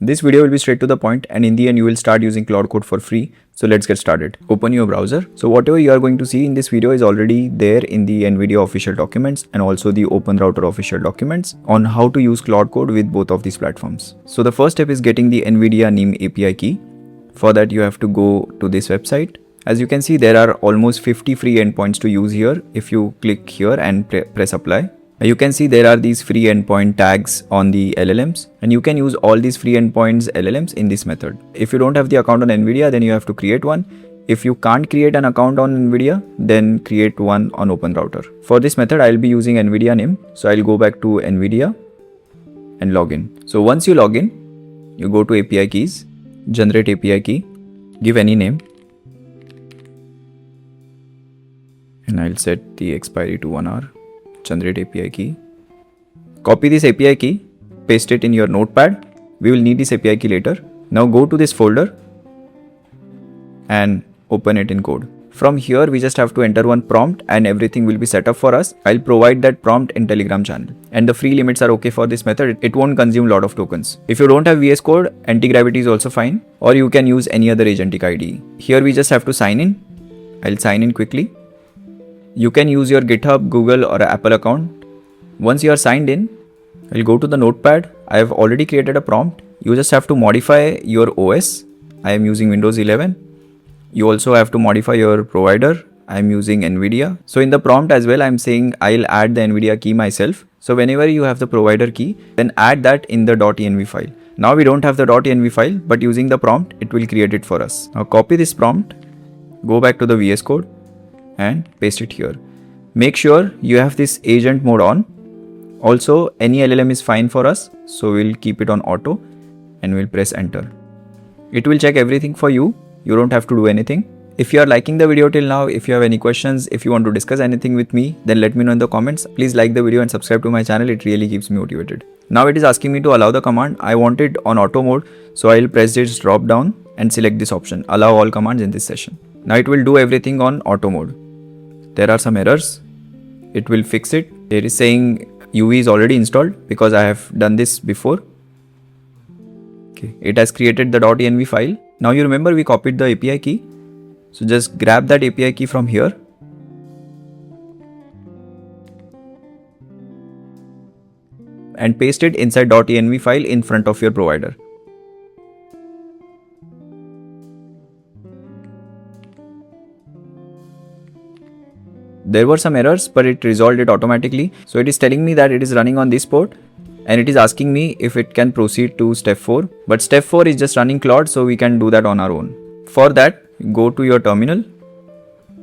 This video will be straight to the point, and in the end you will start using Claude Code for free. So let's get started. Open your browser. So whatever you are going to see in this video is already there in the NVIDIA official documents and also the OpenRouter official documents on how to use Claude Code with both of these platforms. So the first step is getting the NVIDIA NIM API key. For that you have to go to this website. As you can see, there are almost 50 free endpoints to use here. If you click here and press apply, you can see there are these free endpoint tags on the LLMs, and you can use all these free endpoints LLMs in this method. If you don't have the account on NVIDIA, then you have to create one. If you can't create an account on NVIDIA, then create one on OpenRouter. For this method, I'll be using NVIDIA NIM. So I'll go back to NVIDIA and log in. So once you log in, you go to API keys, generate API key, give any name, and I'll set the expiry to 1 hour. Generate API key. Copy this API key, paste it in your notepad. We will need this API key later. Now go to this folder and open it in code. From here, we just have to enter one prompt and everything will be set up for us. I'll provide that prompt in Telegram channel. And the free limits are okay for this method. It won't consume a lot of tokens. If you don't have VS Code, anti-gravity is also fine. Or you can use any other agentic IDE. Here we just have to sign in. I'll sign in quickly. You can use your GitHub, Google or Apple account. Once you are signed in, I'll go to the notepad. I have already created a prompt. You just have to modify your OS. I am using Windows 11. You also have to modify your provider. I am using NVIDIA. So in the prompt as well, I'm saying I'll add the NVIDIA key myself. So whenever you have the provider key, then add that in the .env file. Now we don't have the .env file, but using the prompt, it will create it for us. Now copy this prompt, go back to the VS Code and paste it here. Make sure you have this agent mode on. Also, any LLM is fine for us. So we'll keep it on auto and we'll press enter. It will check everything for you. You don't have to do anything. If you are liking the video till now, if you have any questions, if you want to discuss anything with me, then let me know in the comments. Please like the video and subscribe to my channel. It really keeps me motivated. Now it is asking me to allow the command. I want it on auto mode. So I'll press this drop down and select this option, allow all commands in this session. Now it will do everything on auto mode. There are some errors. It will fix it. It is saying UV is already installed because I have done this before. Okay. It has created the .env file. Now you remember we copied the API key. So just grab that API key from here. And paste it inside .env file in front of your provider. There were some errors, but it resolved it automatically. So it is telling me that it is running on this port and it is asking me if it can proceed to step 4. But step 4 is just running Claude, so we can do that on our own. For that, go to your terminal.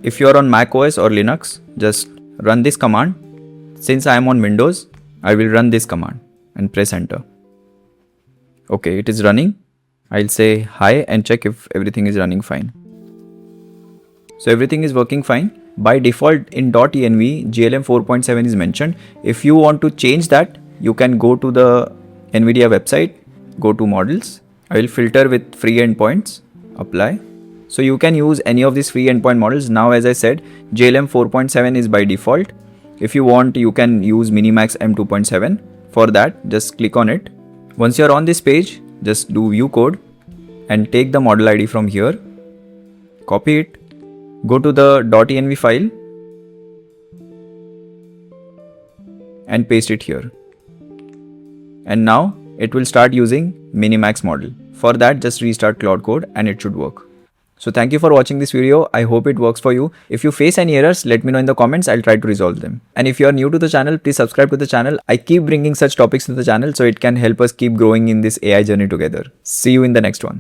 If you are on Mac OS or Linux, just run this command. Since I am on Windows, I will run this command and press enter. Okay, it is running. I'll say hi and check if everything is running fine. So everything is working fine. By default in .env, GLM 4.7 is mentioned. If you want to change that, you can go to the NVIDIA website, go to models. I will filter with free endpoints, apply. So you can use any of these free endpoint models. Now, as I said, GLM 4.7 is by default. If you want, you can use Minimax M2.7. For that, just click on it. Once you're on this page, just do view code and take the model ID from here, copy it. Go to the .env file and paste it here. And now it will start using Minimax model. For that, just restart Claude Code and it should work. So thank you for watching this video. I hope it works for you. If you face any errors, let me know in the comments. I'll try to resolve them. And if you are new to the channel, please subscribe to the channel. I keep bringing such topics to the channel so it can help us keep growing in this AI journey together. See you in the next one.